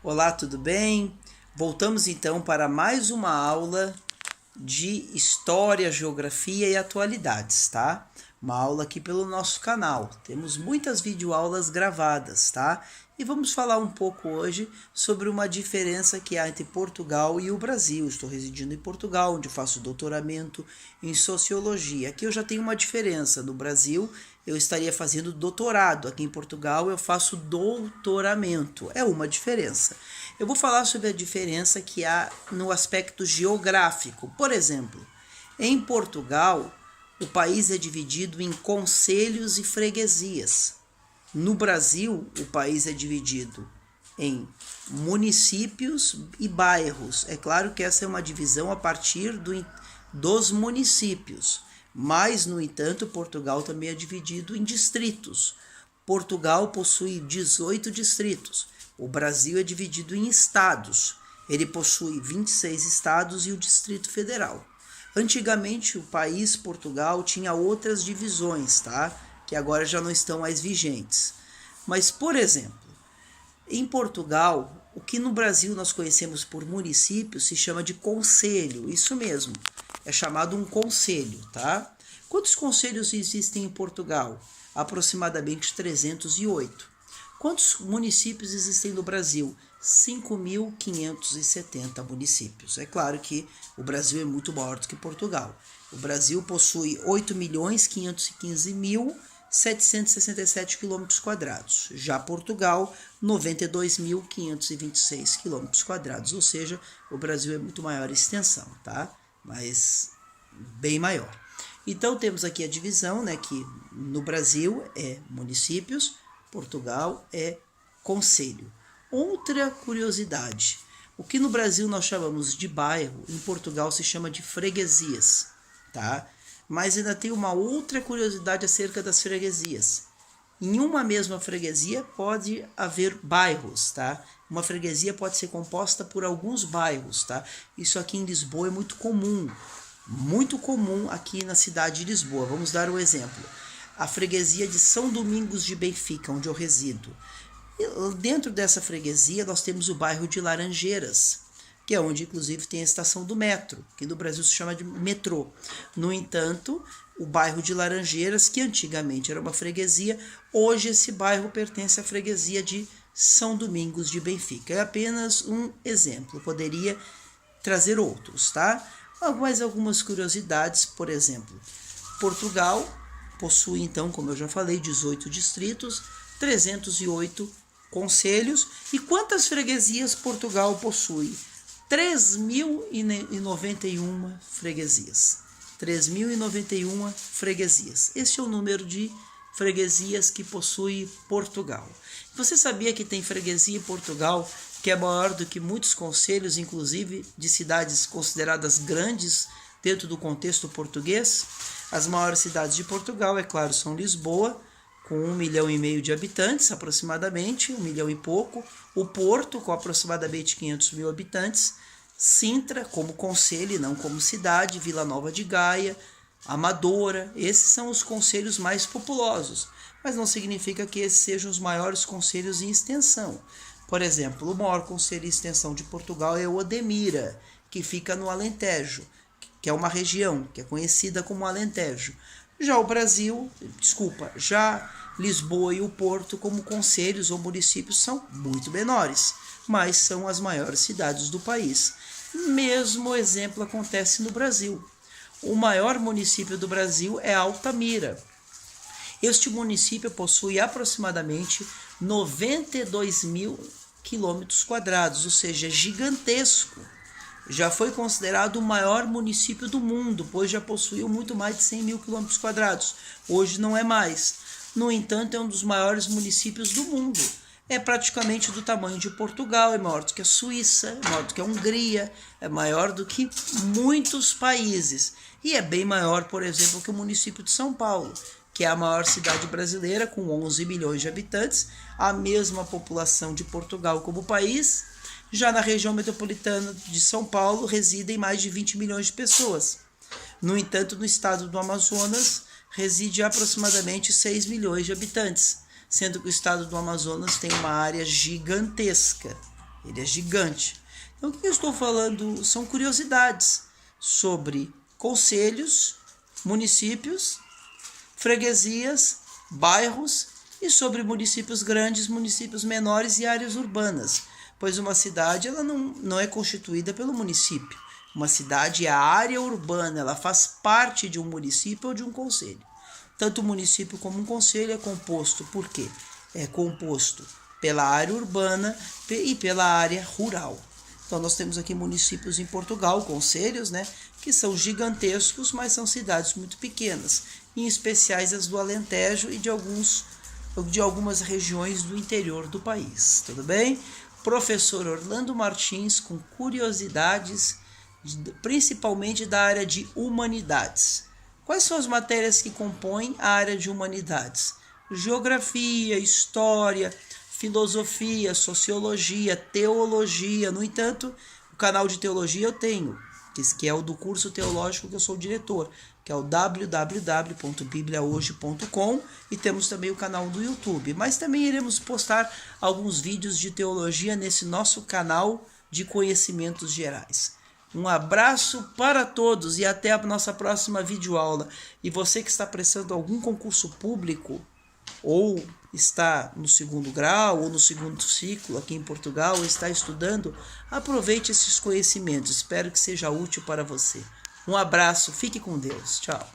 Olá, tudo bem? Voltamos então para mais uma aula de História, Geografia e Atualidades, tá? Uma aula aqui pelo nosso canal. Temos muitas videoaulas gravadas, tá? E vamos falar um pouco hoje sobre uma diferença que há entre Portugal e o Brasil. Estou residindo em Portugal, onde faço doutoramento em Sociologia. Aqui eu já tenho uma diferença. No Brasil, eu estaria fazendo doutorado. Aqui em Portugal, eu faço doutoramento. É uma diferença. Eu vou falar sobre a diferença que há no aspecto geográfico. Por exemplo, em Portugal, o país é dividido em concelhos e freguesias. No Brasil, o país é dividido em municípios e bairros. É claro que essa é uma divisão a partir dos municípios, mas, no entanto, Portugal também é dividido em distritos. Portugal possui 18 distritos. O Brasil é dividido em estados. Ele possui 26 estados e o Distrito Federal. Antigamente, o país Portugal tinha outras divisões, tá? Que agora já não estão mais vigentes. Mas, por exemplo, em Portugal, o que no Brasil nós conhecemos por município se chama de concelho. Isso mesmo, é chamado um concelho, tá? Quantos concelhos existem em Portugal? Aproximadamente 308. Quantos municípios existem no Brasil? 5.570 municípios. É claro que o Brasil é muito maior do que Portugal. O Brasil possui 8.515.767 km². Já Portugal, 92.526 km². Ou seja, o Brasil é muito maior em extensão, tá? Mas bem maior. Então temos aqui a divisão, né, que no Brasil é municípios, Portugal é concelho. Outra curiosidade, o que no Brasil nós chamamos de bairro, em Portugal se chama de freguesias, tá? Mas ainda tem uma outra curiosidade acerca das freguesias. Em uma mesma freguesia pode haver bairros, tá? Uma freguesia pode ser composta por alguns bairros, tá? Isso aqui em Lisboa é muito comum aqui na cidade de Lisboa. Vamos dar um exemplo. A freguesia de São Domingos de Benfica, onde eu resido. Dentro dessa freguesia nós temos o bairro de Laranjeiras, que é onde inclusive tem a estação do metro, que no Brasil se chama de metrô. No entanto, o bairro de Laranjeiras, que antigamente era uma freguesia, hoje esse bairro pertence à freguesia de São Domingos de Benfica. É apenas um exemplo, eu poderia trazer outros, tá? Mas algumas curiosidades, por exemplo, Portugal possui então, como eu já falei, 18 distritos, 308 concelhos. E quantas freguesias Portugal possui? 3.091 freguesias. 3.091 freguesias. Este é o número de freguesias que possui Portugal. Você sabia que tem freguesia em Portugal que é maior do que muitos concelhos, inclusive de cidades consideradas grandes dentro do contexto português? As maiores cidades de Portugal, é claro, são Lisboa, com 1,5 milhão de habitantes, aproximadamente, 1 milhão e pouco. O Porto, com aproximadamente 500 mil habitantes. Sintra, como concelho e não como cidade. Vila Nova de Gaia, Amadora. Esses são os concelhos mais populosos. Mas não significa que esses sejam os maiores concelhos em extensão. Por exemplo, o maior concelho em extensão de Portugal é o Odemira, que fica no Alentejo, que é uma região que é conhecida como Alentejo. Já Lisboa e o Porto, como concelhos ou municípios, são muito menores, mas são as maiores cidades do país. Mesmo exemplo acontece no Brasil. O maior município do Brasil é Altamira. Este município possui aproximadamente 92.000 km², ou seja, gigantesco. Já foi considerado o maior município do mundo, pois já possuiu muito mais de 100.000 km². Hoje não é mais. No entanto, é um dos maiores municípios do mundo. É praticamente do tamanho de Portugal, é maior do que a Suíça, é maior do que a Hungria, é maior do que muitos países. E é bem maior, por exemplo, que o município de São Paulo, que é a maior cidade brasileira, com 11 milhões de habitantes, a mesma população de Portugal como país. Já na região metropolitana de São Paulo residem mais de 20 milhões de pessoas. No entanto, no estado do Amazonas reside aproximadamente 6 milhões de habitantes, sendo que o estado do Amazonas tem uma área gigantesca. Ele é gigante. Então, o que eu estou falando são curiosidades sobre concelhos, municípios, freguesias, bairros e sobre municípios grandes, municípios menores e áreas urbanas, pois uma cidade ela não é constituída pelo município. Uma cidade é a área urbana, ela faz parte de um município ou de um concelho. Tanto o município como um concelho é composto por quê? É composto pela área urbana e pela área rural. Então nós temos aqui municípios em Portugal, concelhos, né, que são gigantescos, mas são cidades muito pequenas, em especiais as do Alentejo e de algumas regiões do interior do país. Tudo bem? Professor Orlando Martins com curiosidades, principalmente da área de humanidades. Quais são as matérias que compõem a área de humanidades? Geografia, história, filosofia, sociologia, teologia. No entanto, o canal de teologia eu tenho, que é o do curso teológico que eu sou o diretor, que é o www.bibliahoje.com, e temos também o canal do YouTube. Mas também iremos postar alguns vídeos de teologia nesse nosso canal de conhecimentos gerais. Um abraço para todos e até a nossa próxima videoaula. E você que está prestando algum concurso público, ou está no segundo grau ou no segundo ciclo aqui em Portugal, ou está estudando, aproveite esses conhecimentos. Espero que seja útil para você. Um abraço, fique com Deus. Tchau.